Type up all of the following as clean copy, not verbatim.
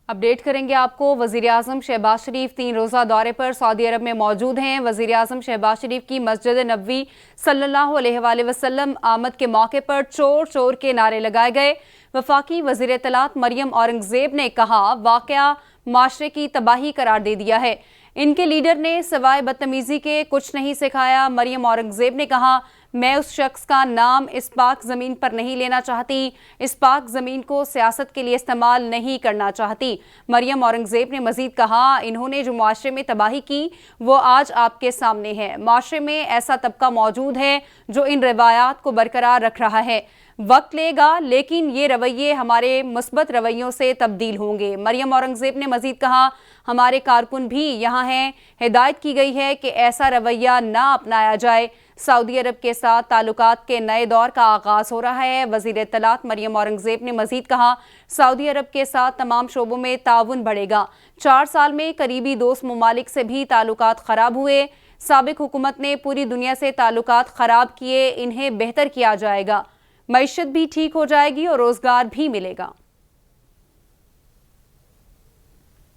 Update کریں گے آپ کو۔ وزیراعظم شہباز شریف 3 روزہ دورے پر سعودی عرب میں موجود ہیں۔ وزیراعظم شہباز شریف کی مسجد نبوی صلی اللہ علیہ وآلہ وسلم آمد کے موقع پر چور چور کے نعرے لگائے گئے۔ وفاقی وزیر اطلاعات مریم اورنگزیب نے کہا واقعہ معاشرے کی تباہی قرار دے دیا ہے، ان کے لیڈر نے سوائے بدتمیزی کے کچھ نہیں سکھایا۔ مریم اورنگزیب نے کہا میں اس شخص کا نام اس پاک زمین پر نہیں لینا چاہتی، اس پاک زمین کو سیاست کے لیے استعمال نہیں کرنا چاہتی۔ مریم اورنگزیب نے مزید کہا انہوں نے جو معاشرے میں تباہی کی وہ آج آپ کے سامنے ہے۔ معاشرے میں ایسا طبقہ موجود ہے جو ان روایات کو برقرار رکھ رہا ہے، وقت لے گا لیکن یہ رویے ہمارے مثبت رویوں سے تبدیل ہوں گے۔ مریم اورنگزیب نے مزید کہا ہمارے کارکن بھی یہاں ہیں، ہدایت کی گئی ہے کہ ایسا رویہ نہ اپنایا جائے۔ سعودی عرب کے ساتھ تعلقات کے نئے دور کا آغاز ہو رہا ہے۔ وزیر اطلاعات مریم اورنگزیب نے مزید کہا سعودی عرب کے ساتھ تمام شعبوں میں تعاون بڑھے گا۔ 4 سال میں قریبی دوست ممالک سے بھی تعلقات خراب ہوئے، سابق حکومت نے پوری دنیا سے تعلقات خراب کیے، انہیں بہتر کیا جائے گا، معیشت بھی ٹھیک ہو جائے گی اور روزگار بھی ملے گا۔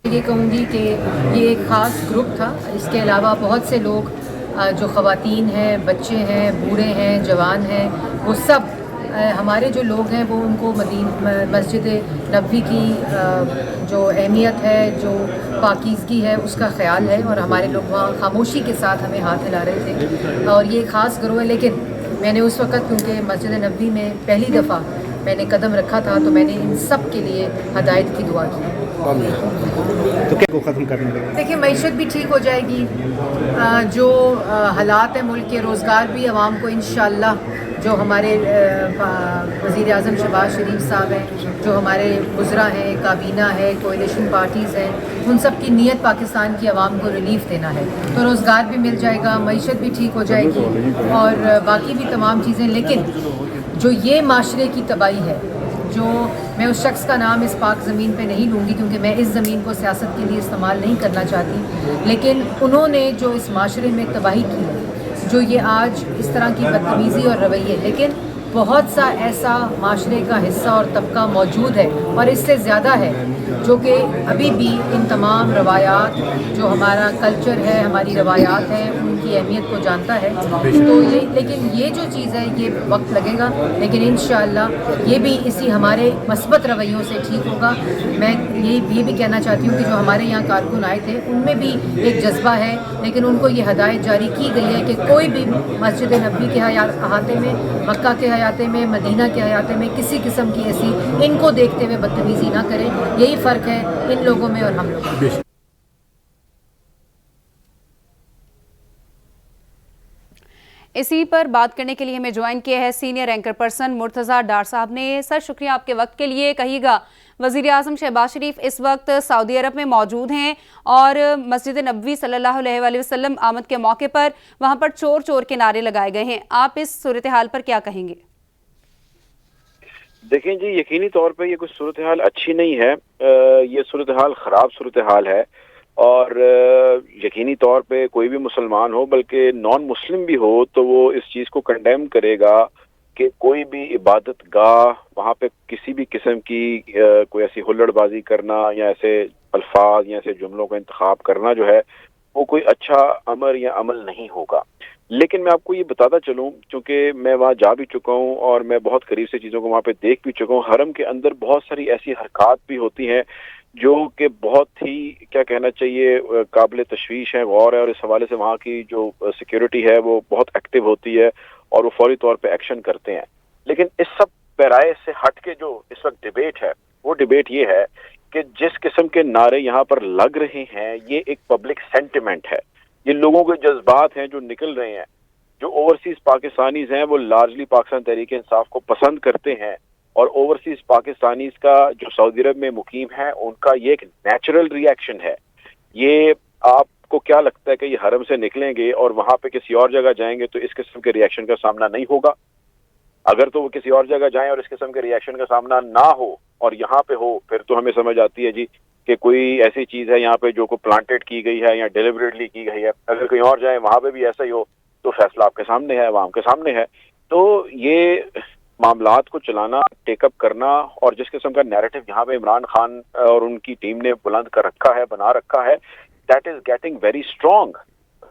یہ کہوں گی کہ یہ ایک خاص گروپ تھا، اس کے علاوہ بہت سے لوگ جو خواتین ہیں، بچے ہیں، بوڑھے ہیں، جوان ہیں، وہ سب ہمارے جو لوگ ہیں وہ ان کو مسجد نبوی کی جو اہمیت ہے، جو پاکیزگی ہے اس کا خیال ہے، اور ہمارے لوگ وہاں خاموشی کے ساتھ ہمیں ہاتھ ہلا رہے تھے۔ اور یہ خاص گروہ ہے، لیکن میں نے اس وقت کیونکہ مسجد نبوی میں پہلی دفعہ میں نے قدم رکھا تھا تو میں نے ان سب کے لیے ہدایت کی دعا کی۔ تو کیا کو ختم کرنے لگے؟ دیکھیں معیشت بھی ٹھیک ہو جائے گی، جو حالات ہیں ملک کے، روزگار بھی عوام کو انشاءاللہ، جو ہمارے وزیر اعظم شہباز شریف صاحب ہیں، جو ہمارے وزراء ہیں، کابینہ ہے، کولیشن پارٹیز ہیں، ان سب کی نیت پاکستان کی عوام کو ریلیف دینا ہے، تو روزگار بھی مل جائے گا، معیشت بھی ٹھیک ہو جائے گی اور باقی بھی تمام چیزیں۔ لیکن جو یہ معاشرے کی تباہی ہے، جو میں اس شخص کا نام اس پاک زمین پہ نہیں لوں گی کیونکہ میں اس زمین کو سیاست کے لیے استعمال نہیں کرنا چاہتی، لیکن انہوں نے جو اس معاشرے میں تباہی کی ہے، جو یہ آج اس طرح کی بدتمیزی اور رویے، لیکن بہت سا ایسا معاشرے کا حصہ اور طبقہ موجود ہے اور اس سے زیادہ ہے جو کہ ابھی بھی ان تمام روایات، جو ہمارا کلچر ہے، ہماری روایات ہیں، ان کی اہمیت کو جانتا ہے۔ تو لیکن یہ جو چیز ہے یہ وقت لگے گا، لیکن انشاءاللہ یہ بھی اسی ہمارے مثبت رویوں سے ٹھیک ہوگا۔ میں یہ بھی کہنا چاہتی ہوں کہ جو ہمارے یہاں کارکن آئے تھے ان میں بھی ایک جذبہ ہے، لیکن ان کو یہ ہدایت جاری کی گئی ہے کہ کوئی بھی مسجد نبوی کے احاطے میں، مکہ کے احاطے میں، مدینہ کے احاطے میں کسی قسم کی ایسی ان کو دیکھتے ہوئے بدتمیزی نہ کرے۔ یہی فرق ہے ان لوگوں میں اور ہم لوگوں میں۔ اسی پر بات کرنے کے لیے ہمیں جوائن کیا ہے senior anchor person Murtaza Dar صاحب نے۔ سر شکریہ آپ کے وقت کے لیے۔ کہیے گا وزیر اعظم شہباز شریف اس وقت سعودی عرب میں موجود ہیں اور مسجد نبوی صلی اللہ علیہ وآلہ وسلم آمد کے موقع پر وہاں پر چور چور کے نعرے لگائے گئے ہیں، آپ اس صورتحال پر کیا کہیں گے؟ دیکھیں جی، یقینی طور پہ یہ کوئی صورتحال اچھی نہیں ہے، یہ صورتحال خراب صورتحال ہے، اور یقینی طور پہ کوئی بھی مسلمان ہو بلکہ نان مسلم بھی ہو تو وہ اس چیز کو کنڈیم کرے گا کہ کوئی بھی عبادت گاہ وہاں پہ کسی بھی قسم کی کوئی ایسی ہلڑ بازی کرنا یا ایسے الفاظ یا ایسے جملوں کا انتخاب کرنا جو ہے وہ کوئی اچھا امر یا عمل نہیں ہوگا۔ لیکن میں آپ کو یہ بتاتا چلوں، چونکہ میں وہاں جا بھی چکا ہوں اور میں بہت قریب سے چیزوں کو وہاں پہ دیکھ بھی چکا ہوں، حرم کے اندر بہت ساری ایسی حرکات بھی ہوتی ہیں جو کہ بہت ہی کیا کہنا چاہیے قابل تشویش ہے، غور ہے، اور اس حوالے سے وہاں کی جو سیکیورٹی ہے وہ بہت ایکٹیو ہوتی ہے اور وہ فوری طور پہ ایکشن کرتے ہیں۔ لیکن اس سب پیرائے سے ہٹ کے جو اس وقت ڈیبیٹ ہے وہ ڈیبیٹ یہ ہے کہ جس قسم کے نعرے یہاں پر لگ رہے ہیں یہ ایک پبلک سینٹیمنٹ ہے، یہ لوگوں کے جذبات ہیں جو نکل رہے ہیں۔ جو اوورسیز پاکستانیز ہیں وہ لارجلی پاکستان تحریک انصاف کو پسند کرتے ہیں، اور اوورسیز پاکستانیز کا جو سعودی عرب میں مقیم ہے ان کا یہ ایک نیچرل ری ایکشن ہے۔ یہ آپ کو کیا لگتا ہے کہ یہ حرم سے نکلیں گے اور وہاں پہ کسی اور جگہ جائیں گے تو اس قسم کے ری ایکشن کا سامنا نہیں ہوگا؟ اگر تو وہ کسی اور جگہ جائیں اور اس قسم کے ری ایکشن کا سامنا نہ ہو اور یہاں پہ ہو، پھر تو ہمیں سمجھ آتی ہے جی کہ کوئی ایسی چیز ہے یہاں پہ جو کو پلانٹیڈ کی گئی ہے یا ڈیلیبریٹلی کی گئی ہے۔ اگر کہیں اور جائیں وہاں پہ بھی ایسا ہی ہو تو فیصلہ آپ کے سامنے ہے، عوام کے سامنے ہے۔ تو یہ मामलात को चलाना, टेकअप करना और जिस किस्म का नैरेटिव यहाँ पे इमरान खान और उनकी टीम ने बुलंद कर रखा है, बना रखा है, that is getting very strong,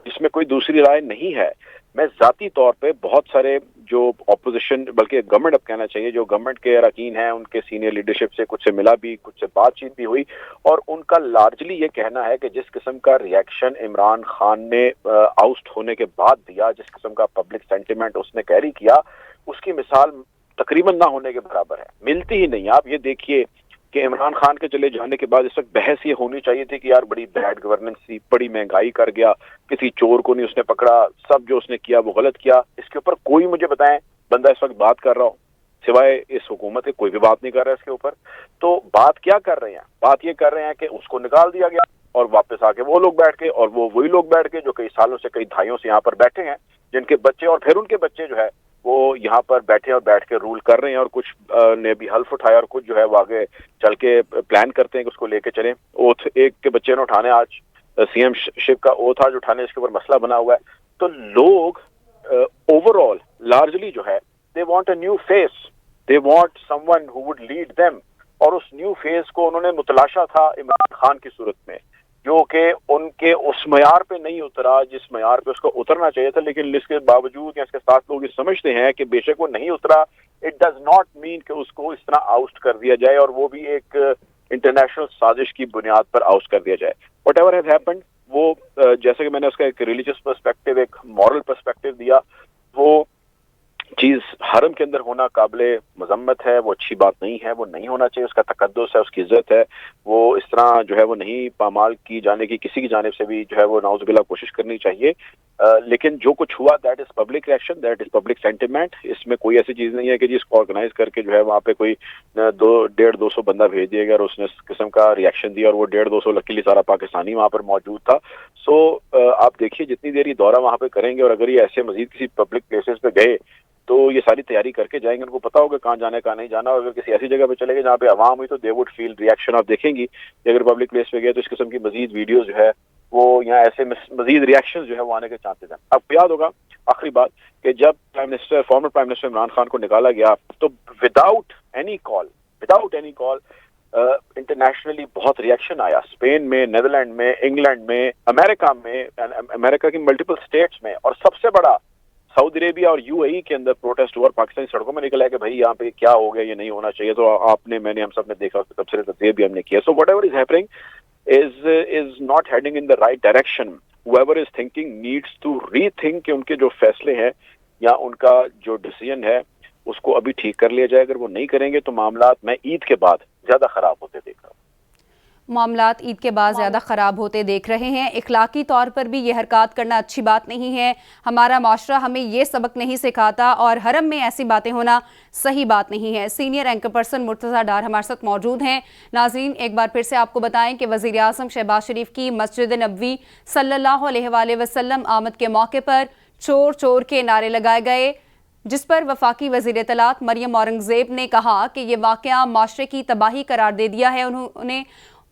जिसमें कोई दूसरी राय नहीं है। मैं ज़ाती तौर पे बहुत सारे जो ऑपोजिशन, बल्कि गवर्नमेंट अब कहना चाहिए, जो गवर्नमेंट के अरकान हैं, उनके सीनियर लीडरशिप से कुछ से मिला भी, कुछ से बातचीत भी हुई, और उनका लार्जली ये कहना है कि जिस किस्म का रिएक्शन इमरान खान ने आउस्ट होने के बाद दिया, जिस किस्म का पब्लिक सेंटिमेंट उसने कैरी किया, उसकी मिसाल तकरीबन ना होने के बराबर है, मिलती ही नहीं। आप ये देखिए कि इमरान खान के चले जाने के बाद इस वक्त बहस ये होनी चाहिए थी कि यार बड़ी बैड गवर्नेंस थी, बड़ी महंगाई कर गया, किसी चोर को नहीं उसने पकड़ा, सब जो उसने किया वो गलत किया। इसके ऊपर कोई मुझे बताएं बंदा इस वक्त बात कर रहा हो, सिवाय इस हुकूमत के कोई भी बात नहीं कर रहा है इसके ऊपर। तो बात क्या कर रहे हैं? बात ये कर रहे हैं कि उसको निकाल दिया गया और वापस आके वो लोग बैठ के, और वो वही लोग बैठ के जो कई सालों से, कई दहाइयों से यहाँ पर बैठे हैं, जिनके बच्चे और फिर उनके बच्चे जो है वो यहाँ पर बैठे और बैठ के रूल कर रहे हैं, और कुछ ने भी हल्फ उठाया और कुछ जो है वो आगे चल के प्लान करते हैं कि उसको लेके चलें। ओथ एक के बच्चे ने उठाने, आज सीएम शिप का ओथ आज उठाने, इसके ऊपर मसला बना हुआ है। तो लोग ओवरऑल लार्जली जो है they want a new face, they want someone who would lead them, और उस न्यू फेस को उन्होंने मुतलाशा था इमरान खान की सूरत में, जो कि उनके उस मयार पे नहीं उतरा जिस मयार पे उसको उतरना चाहिए था। लेकिन इसके बावजूद या इसके साथ लोग ये समझते हैं कि बेशक वो नहीं उतरा, इट डज नॉट मीन कि उसको इस तरह आउस्ट कर दिया जाए और वो भी एक इंटरनेशनल साजिश की बुनियाद पर आउस्ट कर दिया जाए। वट एवर हैज हैपेंड, वो जैसे कि मैंने उसका एक रिलीजियस पर्सपेक्टिव, एक मॉरल पर्सपेक्टिव दिया, वो चीज हरम के अंदर होना काबिले मजम्मत है, वो अच्छी बात नहीं है, वो नहीं होना चाहिए, उसका तकद्दुस है, उसकी इज्जत है, वो इस तरह जो है वो नहीं पामाल की जाने की किसी की जानिब से भी जो है वो नाउज़ुबिल्लाह कोशिश करनी चाहिए। लेकिन जो कुछ हुआ that is public reaction, that is public sentiment. इसमें कोई ऐसी चीज नहीं है कि जिसको ऑर्गेनाइज करके जो है वहाँ पे कोई 150-200 बंदा भेज दिया गया और उसने इस किस्म का रिएक्शन दिया और वो 150-200 लकीली सारा पाकिस्तानी वहाँ पर मौजूद था। सो आप देखिए जितनी देर ये दौरा वहाँ पे करेंगे, और अगर ये ऐसे मजीद किसी पब्लिक प्लेसेस पे गए तो ये सारी तैयारी करके जाएंगे, उनको पता होगा कहाँ जाना है कहाँ नहीं जाना। और अगर किसी ऐसी जगह पे चले गए जहाँ पे आवाम हुई तो दे वुड फील रिएक्शन। आप देखेंगी कि अगर पब्लिक प्लेस पे गए तो इस किस्म की मजीद वीडियोस जो है वो यहाँ ऐसे मजीद रिएक्शन जो है वो आने के चांसेस हैं। आपको याद होगा आखिरी बात कि जब former prime minister Imran Khan को निकाला गया तो विदाउट एनी कॉल इंटरनेशनली बहुत रिएक्शन आया, स्पेन में, नीदरलैंड में, इंग्लैंड में, अमेरिका की मल्टीपल स्टेट्स में, और सबसे बड़ा सऊदी अरेबिया और यूएई के अंदर प्रोटेस्ट हुआ और पाकिस्तानी सड़कों में निकला है कि भाई यहाँ पे क्या हो गया, ये नहीं होना चाहिए। तो आपने, मैंने, हम सब ने देखा, उसके तबसरे तस्वीर भी हमने किया। So whatever is happening is not heading in the right direction. Whoever is thinking needs to rethink कि उनके जो फैसले हैं या उनका जो डिसीजन है उसको अभी ठीक कर लिया जाए। अगर वो नहीं करेंगे तो मामलात मैं ईद के बाद ज़्यादा ख़राब होते देख रहा हूँ। मामलात ईद के बाद ज़्यादा ख़राब होते देख रहे हैं। इखलाकी तौर पर भी ये हरकत करना अच्छी बात नहीं है। हमारा माशरा हमें ये सबक नहीं सिखाता और हरम में ऐसी बातें होना सही बात नहीं है। सीनियर एंकर पर्सन मुर्तज़ा डार हमारे साथ मौजूद हैं। नाज़रीन, एक बार फिर से आपको बताएं कि वज़ीर आज़म शहबाज शरीफ की मस्जिद नबवी सल्लल्लाहु अलैहि वसल्लम आमद के मौके पर चोर चोर के नारे लगाए गए, जिस पर वफाकी वज़ीर इत्तलात मरियम औरंगज़ेब ने कहा कि ये वाक़या माशरे की तबाही करार दे दिया है।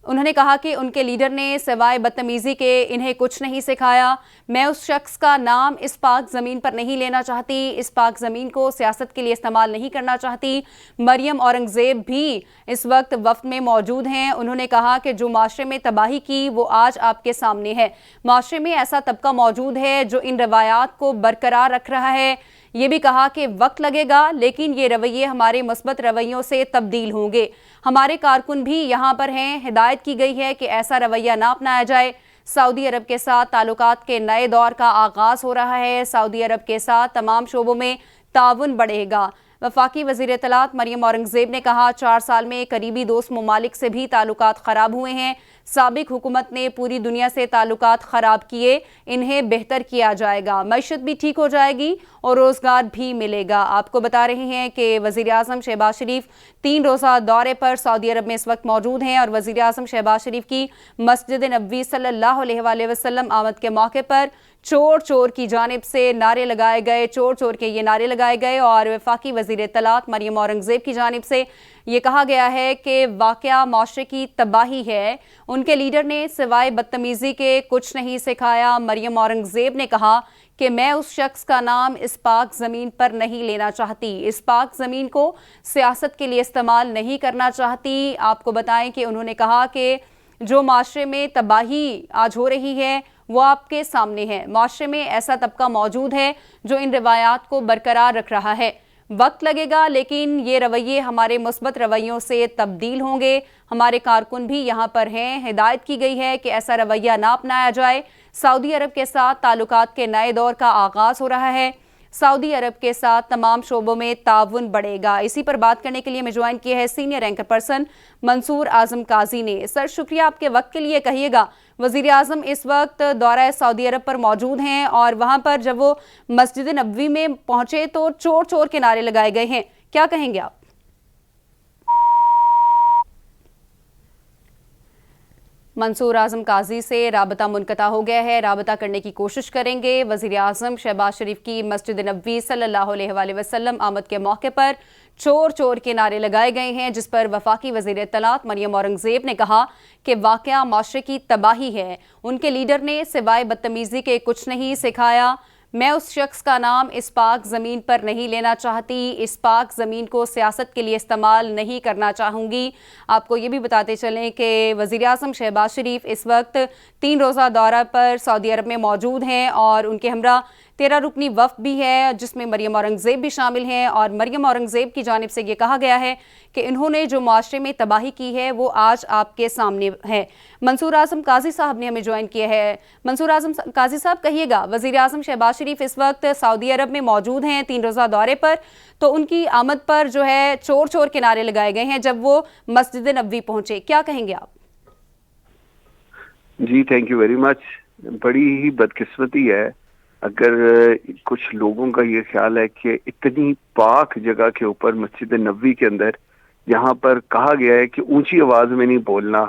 उन्होंने कहा कि उनके लीडर ने सिवाय बदतमीज़ी के इन्हें कुछ नहीं सिखाया। मैं उस शख्स का नाम इस पाक ज़मीन पर नहीं लेना चाहती, इस पाक ज़मीन को सियासत के लिए इस्तेमाल नहीं करना चाहती। मरियम औरंगज़ेब भी इस वक्त वफ्द में मौजूद हैं। उन्होंने कहा कि जो माशरे में तबाही की वो आज आपके सामने है। माशरे में ऐसा तबका मौजूद है जो इन रवायात को बरकरार रख रहा है। ये भी कहा कि वक्त लगेगा लेकिन ये रवैये हमारे मुस्बत रवैयों से तब्दील होंगे। हमारे कारकुन भी यहाँ पर हैं। हिदायत की गई है कि ऐसा रवैया ना अपनाया जाए। सऊदी अरब के साथ ताल्लुकात के नए दौर का आगाज़ हो रहा है। सऊदी अरब के साथ तमाम शोबों में ताउन बढ़ेगा। वफाकी वज़ीर इत्तलात मरियम औरंगज़ेब ने कहा 4 साल में करीबी दोस्त ममालिक से भी ताल्लुकात ख़राब हुए हैं। साबिक हुकूमत ने पूरी दुनिया से ताल्लुकात ख़राब किए, इन्हें बेहतर किया जाएगा। मईशत भी ठीक हो जाएगी और रोज़गार भी मिलेगा। आपको बता रहे हैं कि वज़ीर आज़म शहबाज शरीफ 3 रोज़ा दौरे पर सऊदी अरब में इस वक्त मौजूद हैं और वज़ीर आज़म शहबाज शरीफ की मस्जिद नबवी सल्लल्लाहु अलैहि वसल्लम आमद के मौके पर चोर चोर की जानिब से नारे लगाए गए, चोर चोर के ये नारे लगाए गए और वफाकी वज़ीर इत्तलात मरियम औरंगज़ेब की जानिब से ये कहा गया है कि वाक़या माशरे की तबाही है, उनके लीडर ने सिवाय बदतमीज़ी के कुछ नहीं सिखाया। मरियम औरंगज़ेब ने कहा कि मैं उस शख्स का नाम इस पाक ज़मीन पर नहीं लेना चाहती, इस पाक ज़मीन को सियासत के लिए इस्तेमाल नहीं करना चाहती। आपको बताएं कि उन्होंने कहा कि जो माशरे में तबाही आज हो रही है वो आपके सामने है। माशरे में ऐसा तबका मौजूद है जो इन रवायात को बरकरार रख रहा है। वक्त लगेगा लेकिन ये रवैये हमारे मुस्बत रवैयों से तब्दील होंगे। हमारे कारकुन भी यहाँ पर हैं। हिदायत की गई है कि ऐसा रवैया ना अपनाया जाए। सऊदी अरब के साथ ताल्लुकात के नए दौर का आगाज़ हो रहा है। सऊदी अरब के साथ तमाम शोबों में ताउन बढ़ेगा। इसी पर बात करने के लिए मैं ज्वाइन किया है सीनियर एंकर पर्सन मंसूर आजम काजी ने। सर शुक्रिया आपके वक्त के लिए। कहिएगा, वज़ीर आज़म इस वक्त दौरा सऊदी अरब पर मौजूद हैं और वहाँ पर जब वो मस्जिद नबवी में पहुँचे तो चोर चोर के नारे लगाए गए हैं, क्या कहेंगे आप? मंसूर आजम काजी से राबता मुनक़ता हो गया है, राबता करने की कोशिश करेंगे। वज़ीर आज़म शहबाज शरीफ की मस्जिद नबवी सल्लल्लाहु अलैहि वसल्लम आमद के मौके पर चोर चोर के नारे लगाए गए हैं, जिस पर वफाकी वज़ीर इत्तलात मरियम औरंगज़ेब ने कहा कि वाक़या माशरे की तबाही है, उनके लीडर ने सिवाय बदतमीज़ी के कुछ नहीं सिखाया। मैं उस शख्स का नाम इस पाक ज़मीन पर नहीं लेना चाहती, इस पाक ज़मीन को सियासत के लिए इस्तेमाल नहीं करना चाहूँगी। आपको ये भी बताते चलें कि वज़ीर आज़म शहबाज शरीफ इस वक्त 3 रोज़ा दौरा पर सऊदी अरब में मौजूद हैं और उनके हमरा 13 रुकनी वफ़द भी है जिसमें मरियम औरंगज़ेब भी शामिल हैं और मरियम औरंगज़ेब की जानिब से ये कहा गया है कि इन्होंने जो माशरे में तबाही की है वो आज आपके सामने है। मंसूर आज़म काजी साहब ने हमें ज्वाइन किया है। मंसूर आज़म काजी साहब, कहिएगा, वज़ीर आज़म शहबाज शरीफ इस वक्त सऊदी अरब में मौजूद हैं 3 रोज़ा दौरे पर, तो उनकी आमद पर जो है चोर चोर के नारे लगाए गए हैं जब वो मस्जिद नबवी पहुँचे, क्या कहेंगे आप? जी थैंक यू वेरी मच। बड़ी ही बदकिस्मती है अगर कुछ लोगों का ये ख्याल है कि इतनी पाक जगह के ऊपर मस्जिद नबवी के अंदर यहाँ पर कहा गया है कि ऊंची आवाज में नहीं बोलना।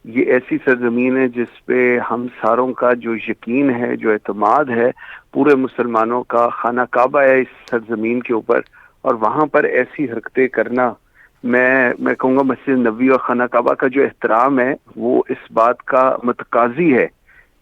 ये ऐसी सरजमीन है जिस पे हम सारों का जो यकीन है, जो एतमाद है, पूरे मुसलमानों का खाना काबा है इस सरजमीन के ऊपर, और वहाँ पर ऐसी हरकतें करना, मैं कहूँगा मस्जिद नबवी और खाना काबा का जो एहतराम है वो इस बात का मतकाजी है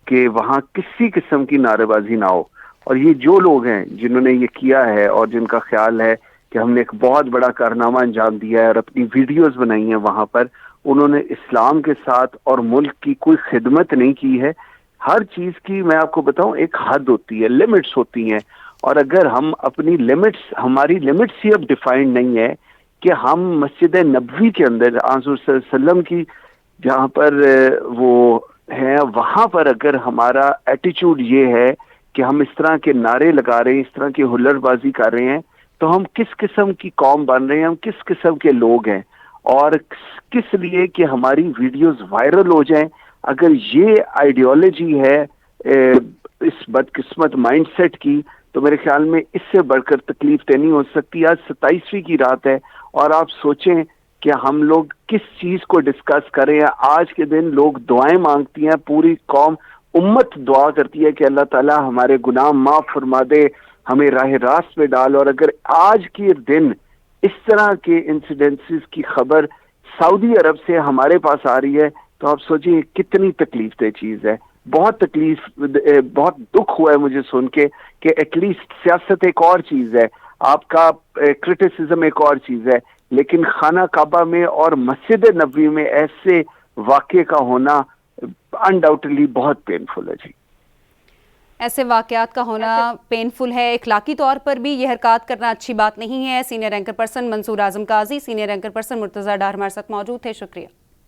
कि वहाँ किसी किस्म की नारेबाजी ना हो। और ये जो लोग हैं जिन्होंने ये किया है और जिनका ख्याल है कि हमने एक बहुत बड़ा कारनामा अंजाम दिया है और अपनी वीडियोस बनाई हैं वहाँ पर, उन्होंने इस्लाम के साथ और मुल्क की कोई खिदमत नहीं की है। हर चीज़ की मैं आपको बताऊं एक हद होती है, लिमिट्स होती हैं, और अगर हम अपनी लिमिट्स, हमारी लिमिट्स ही अब डिफाइंड नहीं है कि हम मस्जिद नबवी के अंदर हुज़ूर सल्लल्लाहु अलैहि वसल्लम की जहाँ पर वो है वहाँ पर अगर हमारा एटीट्यूड ये है कि हम इस तरह के नारे लगा रहे हैं, इस तरह की हुल्लड़बाजी कर रहे हैं, तो हम किस किस्म की कौम बन रहे हैं, हम किस किस्म के लोग हैं, और किस लिए कि हमारी वीडियोस वायरल हो जाएं। अगर ये आइडियोलॉजी है इस बदकिस्मत माइंडसेट की, तो मेरे ख्याल में इससे बढ़कर तकलीफ तो नहीं हो सकती। आज 27वीं की रात है और आप सोचें कि हम लोग किस चीज को डिस्कस कर रहे हैं। आज के दिन लोग दुआएं मांगती हैं, पूरी कौम उम्मत दुआ करती है कि अल्लाह ताला हमारे गुनाह माफ फरमा दे, हमें राह रास्त पे डाल। और अगर आज के दिन इस तरह के इंसिडेंसेस की खबर सऊदी अरब से हमारे पास आ रही है, तो आप सोचिए कितनी तकलीफ दे चीज है। बहुत तकलीफ, बहुत दुख हुआ है मुझे सुन के कि एटलीस्ट सियासत एक और चीज है, आपका क्रिटिसिज्म एक और चीज है, लेकिन खाना काबा में और मस्जिद नबवी में ऐसे वाक़े का होना अनडाउटेडली बहुत पेनफुल है। जी, ऐसे वाक़यात का होना पेनफुल है, इखलाकी तौर पर भी यह हरकत करना अच्छी बात नहीं है। सीनियर एंकर पर्सन मंसूर आजम काजी, सीनियर एंकर पर्सन मुर्तज़ा डार हमारे साथ मौजूद थे, शुक्रिया।